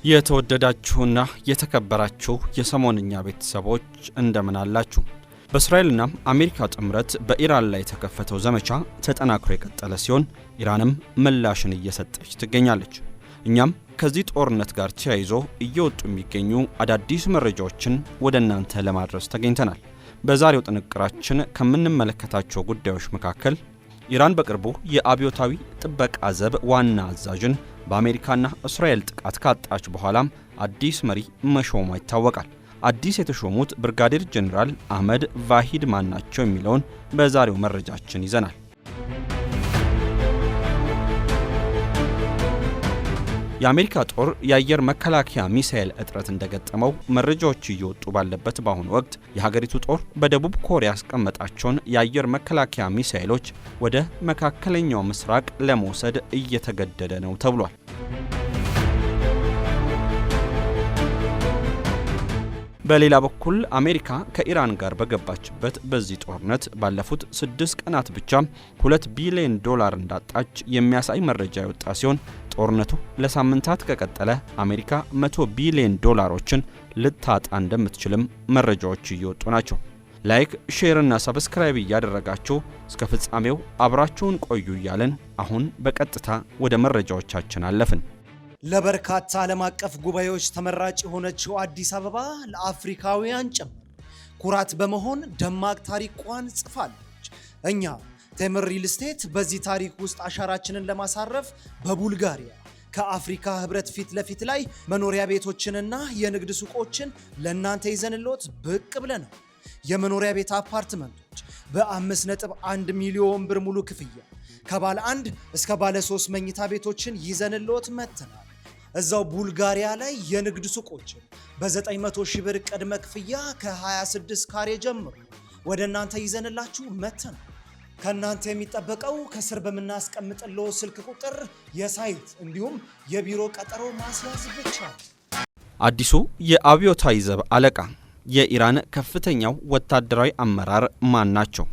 የተወደዳችሁና የተከበራችሁ የሰሞንኛ ቤተሰቦች እንደምን አላችሁ? በእስራኤልና አሜሪካ ጥምረት በኢራን ላይ የተከፈተው ዘመቻ ተጠናክሮ የቀጠለ ሲሆን ኢራንም ምላሽን እየሰጠች ትገኛለች። እኛም ከዚህ ጦርነት ጋር ተያይዞ እየወጡ የሚገኙ አዳዲስ መረጃዎችን ወደ እናንተ ለማድረስ ተገኝተናል። በዛሬው ጥንቅራችን ከምንመለከታቸው ጉዳዮች መካከል ኢራን በቅርቡ የአብዮታዊ ጥበቃ ዘብ ዋና አዛዥን በአሜሪካና እስራኤል ጥቃት ካጣች በኋላም አዲስ መሪ መሾሟ ይታወቃል። አዲስ የተሾሙት ብርጋዴር ጄኔራል አህመድ ቫሂድ ማን ናቸው የሚለውን በዛሬው መረጃችን ይዘናል። የአሜሪካ ጦር የአየር መከላከያ ሚሳኤል እጥረት እንደገጠመው መረጃዎች እየወጡ ባለበት በአሁኑ ወቅት የሀገሪቱ ጦር በደቡብ ኮሪያ ያስቀመጣቸውን የአየር መከላከያ ሚሳኤሎች ወደ መካከለኛው ምስራቅ ለመውሰድ እየተገደደ ነው ተብሏል። በሌላ በኩል አሜሪካ ከኢራን ጋር በገባችበት በዚህ ጦርነት ባለፉት 6 ቀናት ብቻ $2 ቢሊዮን እንዳጣች የሚያሳይ መረጃ የወጣ ሲሆን ጦርነቱ ለሳምንታት ከቀጠለ አሜሪካ $100 ቢሊዮን ልታጣ እንደምትችልም መረጃዎች እየወጡ ናቸው። ላይክ፣ ሼር እና ሰብስክራይብ እያደረጋችሁ እስከ ፍጻሜው አብራችሁን ቆዩ እያለን አሁን በቀጥታ ወደ መረጃዎቻችን አለፍን። ለበርካታ ዓለም አቀፍ ጉባኤዎች ተመራጭ የሆነችው አዲስ አበባ ለአፍሪካውያን ጭምር ኩራት በመሆን ደማቅ ታሪኳን ጽፋለች። እኛ ቴምር ሪል ስቴት በዚህ ታሪክ ውስጥ አሻራችንን ለማሳረፍ በቡልጋሪያ ከአፍሪካ ህብረት ፊት ለፊት ላይ መኖሪያ ቤቶችንና የንግድ ሱቆችን ለእናንተ ይዘንሎት ብቅ ብለናል። የመኖሪያ ቤት አፓርትመንቶች በ5.1 ሚሊዮን ብር ሙሉ ክፍያ ከባለ 1 እስከ ባለ 3 መኝታ ቤቶችን ይዘንሎት መጥተናል። እዛው ቡልጋሪያ ላይ የንግድ ሱቆችን በ900 ሺህ ብር ቅድመ ክፍያ ከ26 ካሬ ጀምሮ ወደ እናንተ ይዘንላችሁ መጥተናል። ከእናንተ የሚጠበቀው ከስር በምናስቀምጥለው ስልክ ቁጥር የሳይት እንዲሁም የቢሮ ቀጠሮ ማስያዝ ብቻ። አዲሱ የአብዮታዊ ዘብ አለቃ የኢራን ከፍተኛው ወታደራዊ አመራር ማን ናቸው?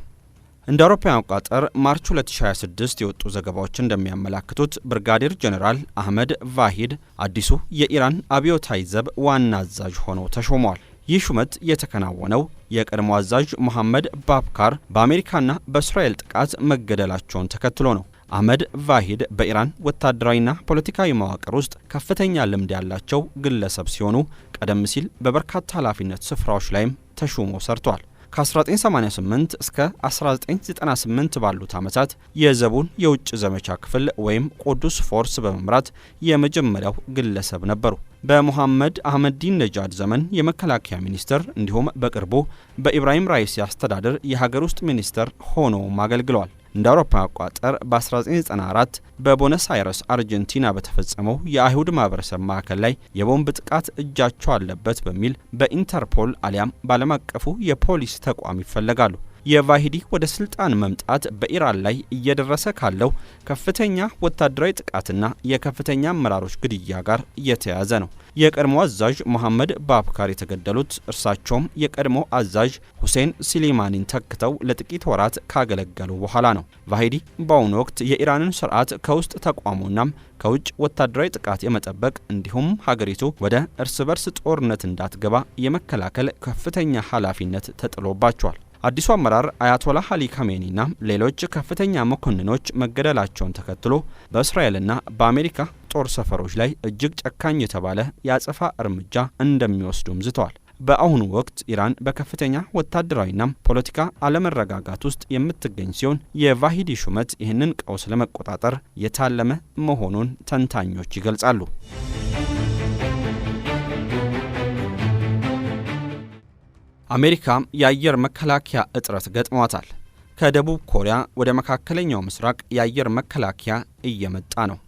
እንደ አውሮፓውያን አቆጣጠር ማርች 2026 የወጡ ዘገባዎች እንደሚያመላክቱት ብርጋዴር ጄኔራል አህመድ ቫሂድ አዲሱ የኢራን አብዮታዊ ዘብ ዋና አዛዥ ሆነው ተሾመዋል። ይህ ሹመት የተከናወነው የቀድሞ አዛዥ መሐመድ ባክር በአሜሪካና በእስራኤል ጥቃት መገደላቸውን ተከትሎ ነው። አህመድ ቫሂድ በኢራን ወታደራዊና ፖለቲካዊ መዋቅር ውስጥ ከፍተኛ ልምድ ያላቸው ግለሰብ ሲሆኑ ቀደም ሲል በበርካታ ኃላፊነት ስፍራዎች ላይም ተሹመው ሰርተዋል። ከ1988 እስከ 1998 ባሉት ዓመታት የዘቡን የውጭ ዘመቻ ክፍል ወይም ቁዱስ ፎርስ በመምራት የመጀመሪያው ግለሰብ ነበሩ። በሙሐመድ አህመዲን ነጃድ ዘመን የመከላከያ ሚኒስትር እንዲሁም በቅርቡ በኢብራሂም ራይሲ አስተዳደር የሀገር ውስጥ ሚኒስትር ሆነውም አገልግለዋል። እንደ አውሮፓ አቆጣጠር በ1994 በቦነስ አይረስ አርጀንቲና በተፈጸመው የአይሁድ ማህበረሰብ ማዕከል ላይ የቦምብ ጥቃት እጃቸው አለበት በሚል በኢንተርፖል አሊያም ባለም አቀፉ የፖሊስ ተቋም ይፈለጋሉ። የቫሂዲ ወደ ስልጣን መምጣት በኢራን ላይ እየደረሰ ካለው ከፍተኛ ወታደራዊ ጥቃትና የከፍተኛ አመራሮች ግድያ ጋር የተያያዘ ነው። የቀድሞ አዛዥ መሐመድ ባክር የተገደሉት እርሳቸውም የቀድሞ አዛዥ ሁሴን ሲሊማኒን ተክተው ለጥቂት ወራት ካገለገሉ በኋላ ነው። ቫሂዲ በአሁኑ ወቅት የኢራንን ስርዓት ከውስጥ ተቋሙናም ከውጭ ወታደራዊ ጥቃት የመጠበቅ እንዲሁም ሀገሪቱ ወደ እርስ በርስ ጦርነት እንዳትገባ የመከላከል ከፍተኛ ኃላፊነት ተጥሎባቸዋል። አዲሱ አመራር አያቶላ አሊ ካሜኒና ሌሎች ከፍተኛ መኮንኖች መገደላቸውን ተከትሎ በእስራኤልና በአሜሪካ ጦር ሰፈሮች ላይ እጅግ ጨካኝ የተባለ የአጸፋ እርምጃ እንደሚወስዱም ዝተዋል። በአሁኑ ወቅት ኢራን በከፍተኛ ወታደራዊና ፖለቲካ አለመረጋጋት ውስጥ የምትገኝ ሲሆን የቫሂዲ ሹመት ይህንን ቀውስ ለመቆጣጠር የታለመ መሆኑን ተንታኞች ይገልጻሉ። አሜሪካ የአየር መከላከያ እጥረት ገጥሟታል። ከደቡብ ኮሪያ ወደ መካከለኛው ምስራቅ የአየር መከላከያ እየመጣ ነው።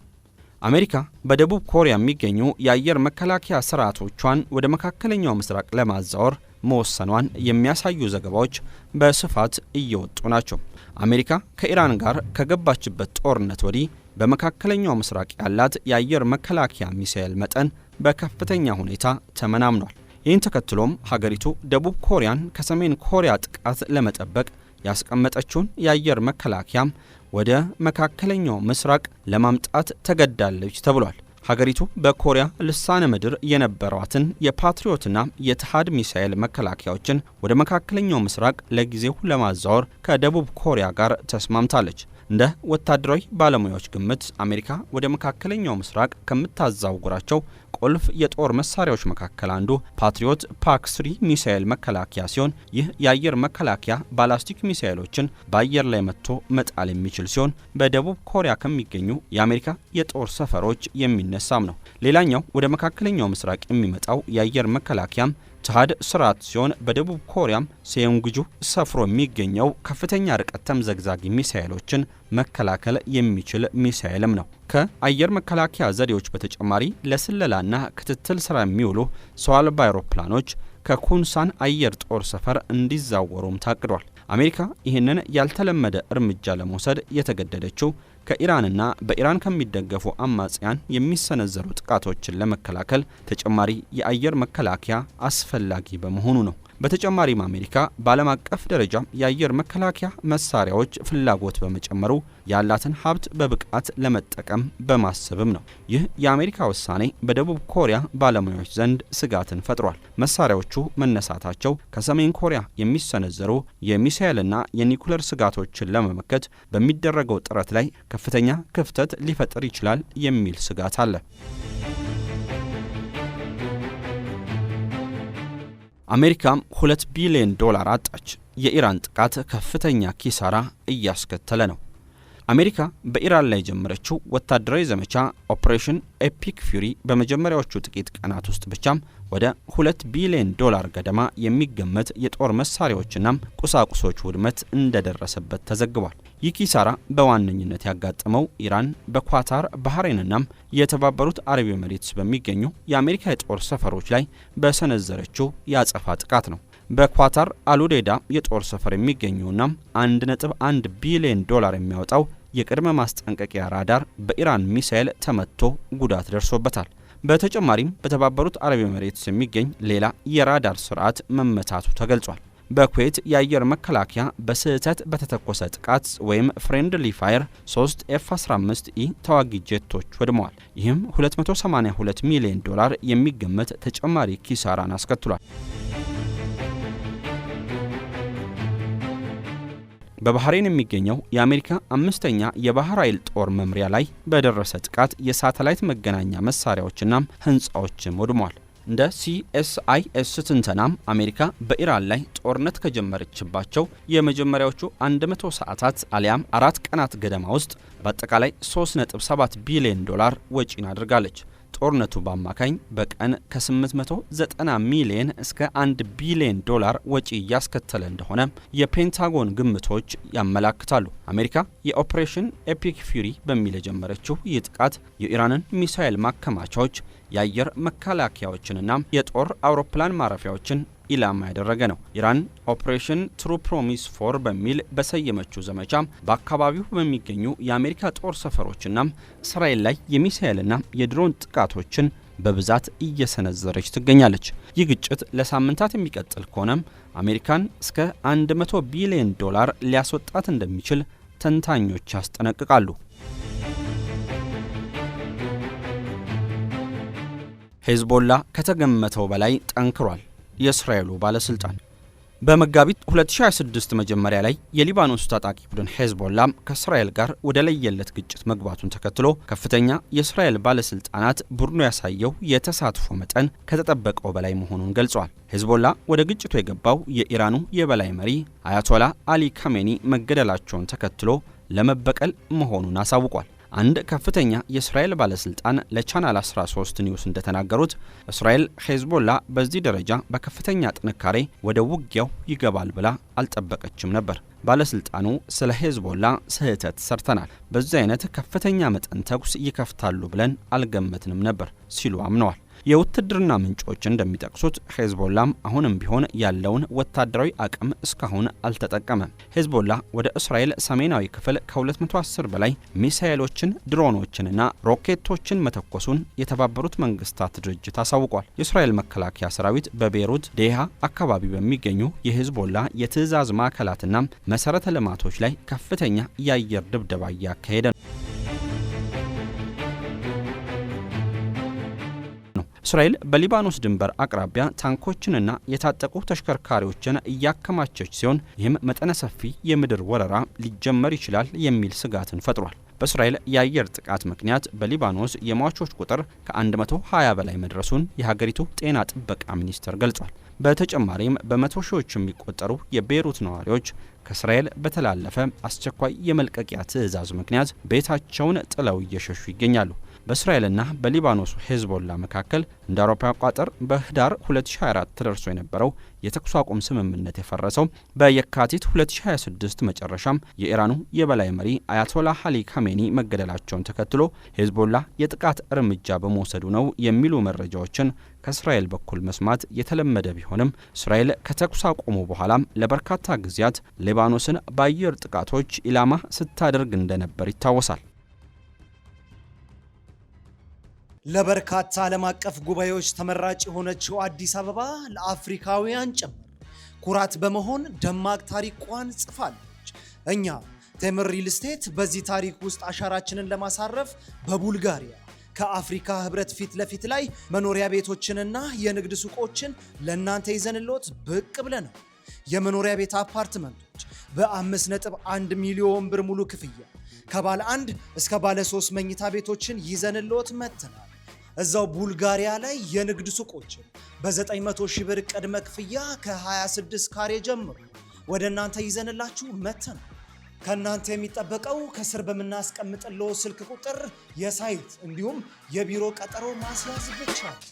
አሜሪካ በደቡብ ኮሪያ የሚገኙ የአየር መከላከያ ስርዓቶቿን ወደ መካከለኛው ምስራቅ ለማዛወር መወሰኗን የሚያሳዩ ዘገባዎች በስፋት እየወጡ ናቸው። አሜሪካ ከኢራን ጋር ከገባችበት ጦርነት ወዲህ በመካከለኛው ምስራቅ ያላት የአየር መከላከያ ሚሳኤል መጠን በከፍተኛ ሁኔታ ተመናምኗል። ይህን ተከትሎም ሀገሪቱ ደቡብ ኮሪያን ከሰሜን ኮሪያ ጥቃት ለመጠበቅ ያስቀመጠችውን የአየር መከላከያም ወደ መካከለኛው ምስራቅ ለማምጣት ተገዳለች ተብሏል። ሀገሪቱ በኮሪያ ልሳነ ምድር የነበሯትን የፓትሪዮትና የትሃድ ሚሳኤል መከላከያዎችን ወደ መካከለኛው ምስራቅ ለጊዜው ለማዛወር ከደቡብ ኮሪያ ጋር ተስማምታለች። እንደ ወታደራዊ ባለሙያዎች ግምት አሜሪካ ወደ መካከለኛው ምስራቅ ከምታዛውራቸው ቁልፍ የጦር መሳሪያዎች መካከል አንዱ ፓትሪዮት ፓክ-3 ሚሳኤል መከላከያ ሲሆን ይህ የአየር መከላከያ ባላስቲክ ሚሳኤሎችን በአየር ላይ መጥቶ መጣል የሚችል ሲሆን በደቡብ ኮሪያ ከሚገኙ የአሜሪካ የጦር ሰፈሮች የሚነሳም ነው። ሌላኛው ወደ መካከለኛው ምስራቅ የሚመጣው የአየር መከላከያም ትሃድ ስርዓት ሲሆን በደቡብ ኮሪያም ሴዮንግጁ ሰፍሮ የሚገኘው ከፍተኛ ርቀት ተምዘግዛጊ ሚሳኤሎችን መከላከል የሚችል ሚሳኤልም ነው። ከአየር መከላከያ ዘዴዎች በተጨማሪ ለስለላና ክትትል ስራ የሚውሉ ሰው አልባ አውሮፕላኖች ከኩንሳን አየር ጦር ሰፈር እንዲዛወሩም ታቅዷል። አሜሪካ ይህንን ያልተለመደ እርምጃ ለመውሰድ የተገደደችው ከኢራንና በኢራን ከሚደገፉ አማጽያን የሚሰነዘሩ ጥቃቶችን ለመከላከል ተጨማሪ የአየር መከላከያ አስፈላጊ በመሆኑ ነው። በተጨማሪም አሜሪካ በዓለም አቀፍ ደረጃ የአየር መከላከያ መሳሪያዎች ፍላጎት በመጨመሩ ያላትን ሀብት በብቃት ለመጠቀም በማሰብም ነው። ይህ የአሜሪካ ውሳኔ በደቡብ ኮሪያ ባለሙያዎች ዘንድ ስጋትን ፈጥሯል። መሳሪያዎቹ መነሳታቸው ከሰሜን ኮሪያ የሚሰነዘሩ የሚሳኤልና የኒኩለር ስጋቶችን ለመመከት በሚደረገው ጥረት ላይ ከፍተኛ ክፍተት ሊፈጥር ይችላል የሚል ስጋት አለ። አሜሪካም $2 ቢሊዮን አጣች። የኢራን ጥቃት ከፍተኛ ኪሳራ እያስከተለ ነው። አሜሪካ በኢራን ላይ የጀመረችው ወታደራዊ ዘመቻ ኦፕሬሽን ኤፒክ ፊውሪ በመጀመሪያዎቹ ጥቂት ቀናት ውስጥ ብቻም ወደ $2 ቢሊዮን ገደማ የሚገመት የጦር መሳሪያዎችና ቁሳቁሶች ውድመት እንደደረሰበት ተዘግቧል። ይህ ኪሳራ በዋነኝነት ያጋጠመው ኢራን በኳታር ባህሬንና የተባበሩት አረብ ኤሚሬትስ በሚገኙ የአሜሪካ የጦር ሰፈሮች ላይ በሰነዘረችው የአጸፋ ጥቃት ነው። በኳታር አልኡዴይዳ የጦር ሰፈር የሚገኘውና $1.1 ቢሊዮን የሚያወጣው የቅድመ ማስጠንቀቂያ ራዳር በኢራን ሚሳኤል ተመቶ ጉዳት ደርሶበታል። በተጨማሪም በተባበሩት አረብ ኤሚሬትስ የሚገኝ ሌላ የራዳር ስርዓት መመታቱ ተገልጿል። በኩዌት የአየር መከላከያ በስህተት በተተኮሰ ጥቃት ወይም ፍሬንድሊ ፋየር 3 F-15E ተዋጊ ጄቶች ወድመዋል። ይህም $282 ሚሊዮን የሚገመት ተጨማሪ ኪሳራን አስከትሏል። በባህሬን የሚገኘው የአሜሪካ 5ኛ የባህር ኃይል ጦር መምሪያ ላይ በደረሰ ጥቃት የሳተላይት መገናኛ መሳሪያዎችና ህንጻዎችም ወድመዋል። እንደ CSIS ትንተናም አሜሪካ በኢራን ላይ ጦርነት ከጀመረችባቸው የመጀመሪያዎቹ 100 ሰዓታት አሊያም 4 ቀናት ገደማ ውስጥ በአጠቃላይ $3.7 ቢሊዮን ወጪን አድርጋለች። ጦርነቱ በአማካኝ በቀን ከ890 ሚሊዮን እስከ $1 ቢሊዮን ወጪ እያስከተለ እንደሆነ የፔንታጎን ግምቶች ያመላክታሉ። አሜሪካ የኦፕሬሽን ኤፒክ ፊውሪ በሚል የጀመረችው ይህ ጥቃት የኢራንን ሚሳኤል ማከማቻዎች፣ የአየር መከላከያዎችንና የጦር አውሮፕላን ማረፊያዎችን ኢላማ ያደረገ ነው። ኢራን ኦፕሬሽን ትሩ ፕሮሚስ 4 በሚል በሰየመችው ዘመቻ በአካባቢው በሚገኙ የአሜሪካ ጦር ሰፈሮችና እስራኤል ላይ የሚሳኤልና የድሮን ጥቃቶችን በብዛት እየሰነዘረች ትገኛለች። ይህ ግጭት ለሳምንታት የሚቀጥል ከሆነም አሜሪካን እስከ $100 ቢሊዮን ሊያስወጣት እንደሚችል ተንታኞች ያስጠነቅቃሉ። ሄዝቦላ ከተገመተው በላይ ጠንክሯል። የእስራኤሉ ባለስልጣን በመጋቢት 2026 መጀመሪያ ላይ የሊባኖስ ታጣቂ ቡድን ሄዝቦላ ከእስራኤል ጋር ወደ ለየለት ግጭት መግባቱን ተከትሎ ከፍተኛ የእስራኤል ባለስልጣናት ቡድኑ ያሳየው የተሳትፎ መጠን ከተጠበቀው በላይ መሆኑን ገልጸዋል። ሄዝቦላ ወደ ግጭቱ የገባው የኢራኑ የበላይ መሪ አያቶላ አሊ ካሜኒ መገደላቸውን ተከትሎ ለመበቀል መሆኑን አሳውቋል። አንድ ከፍተኛ የእስራኤል ባለስልጣን ለቻናል 13 ኒውስ እንደተናገሩት እስራኤል ሄዝቦላ በዚህ ደረጃ በከፍተኛ ጥንካሬ ወደ ውጊያው ይገባል ብላ አልጠበቀችም ነበር። ባለስልጣኑ ስለ ሄዝቦላ ስህተት ሰርተናል፣ በዚህ አይነት ከፍተኛ መጠን ተኩስ ይከፍታሉ ብለን አልገመትንም ነበር ሲሉ አምነዋል። የውትድርና ምንጮች እንደሚጠቅሱት ሄዝቦላም አሁንም ቢሆን ያለውን ወታደራዊ አቅም እስካሁን አልተጠቀመም። ሄዝቦላ ወደ እስራኤል ሰሜናዊ ክፍል ከ210 በላይ ሚሳኤሎችን፣ ድሮኖችንና ሮኬቶችን መተኮሱን የተባበሩት መንግስታት ድርጅት አሳውቋል። የእስራኤል መከላከያ ሰራዊት በቤይሩት ዴሃ አካባቢ በሚገኙ የሄዝቦላ የትዕዛዝ ማዕከላትና መሰረተ ልማቶች ላይ ከፍተኛ የአየር ድብደባ እያካሄደ ነው። እስራኤል በሊባኖስ ድንበር አቅራቢያ ታንኮችንና የታጠቁ ተሽከርካሪዎችን እያከማቸች ሲሆን ይህም መጠነ ሰፊ የምድር ወረራ ሊጀመር ይችላል የሚል ስጋትን ፈጥሯል። በእስራኤል የአየር ጥቃት ምክንያት በሊባኖስ የሟቾች ቁጥር ከ120 በላይ መድረሱን የሀገሪቱ ጤና ጥበቃ ሚኒስቴር ገልጿል። በተጨማሪም በመቶ ሺዎች የሚቆጠሩ የቤይሩት ነዋሪዎች ከእስራኤል በተላለፈ አስቸኳይ የመልቀቂያ ትዕዛዝ ምክንያት ቤታቸውን ጥለው እየሸሹ ይገኛሉ። በእስራኤልና በሊባኖሱ ሄዝቦላ መካከል እንደ አውሮፓውያን አቆጣጠር በህዳር 2024 ተደርሶ የነበረው የተኩስ አቁም ስምምነት የፈረሰው በየካቲት 2026 መጨረሻም የኢራኑ የበላይ መሪ አያቶላህ አሊ ካሜኒ መገደላቸውን ተከትሎ ሄዝቦላ የጥቃት እርምጃ በመውሰዱ ነው የሚሉ መረጃዎችን ከእስራኤል በኩል መስማት የተለመደ ቢሆንም እስራኤል ከተኩስ አቁሙ በኋላም ለበርካታ ጊዜያት ሊባኖስን በአየር ጥቃቶች ኢላማ ስታደርግ እንደነበር ይታወሳል። ለበርካታ ዓለም አቀፍ ጉባኤዎች ተመራጭ የሆነችው አዲስ አበባ ለአፍሪካውያን ጭምር ኩራት በመሆን ደማቅ ታሪኳን ጽፋለች። እኛ ቴምር ሪል ስቴት በዚህ ታሪክ ውስጥ አሻራችንን ለማሳረፍ በቡልጋሪያ ከአፍሪካ ህብረት ፊት ለፊት ላይ መኖሪያ ቤቶችንና የንግድ ሱቆችን ለእናንተ ይዘንልዎት ብቅ ብለናል። የመኖሪያ ቤት አፓርትመንቶች በ5.1 ሚሊዮን ብር ሙሉ ክፍያ ከባለ 1 እስከ ባለ 3 መኝታ ቤቶችን ይዘንልዎት መጥተናል። እዛው ቡልጋሪያ ላይ የንግድ ሱቆችን በ900 ሺህ ብር ቅድመ ክፍያ ከ26 ካሬ ጀምሮ ወደ እናንተ ይዘንላችሁ መጥተናል። ከእናንተ የሚጠበቀው ከስር በምናስቀምጥለው ስልክ ቁጥር የሳይት እንዲሁም የቢሮ ቀጠሮ ማስያዝ ብቻ ነው።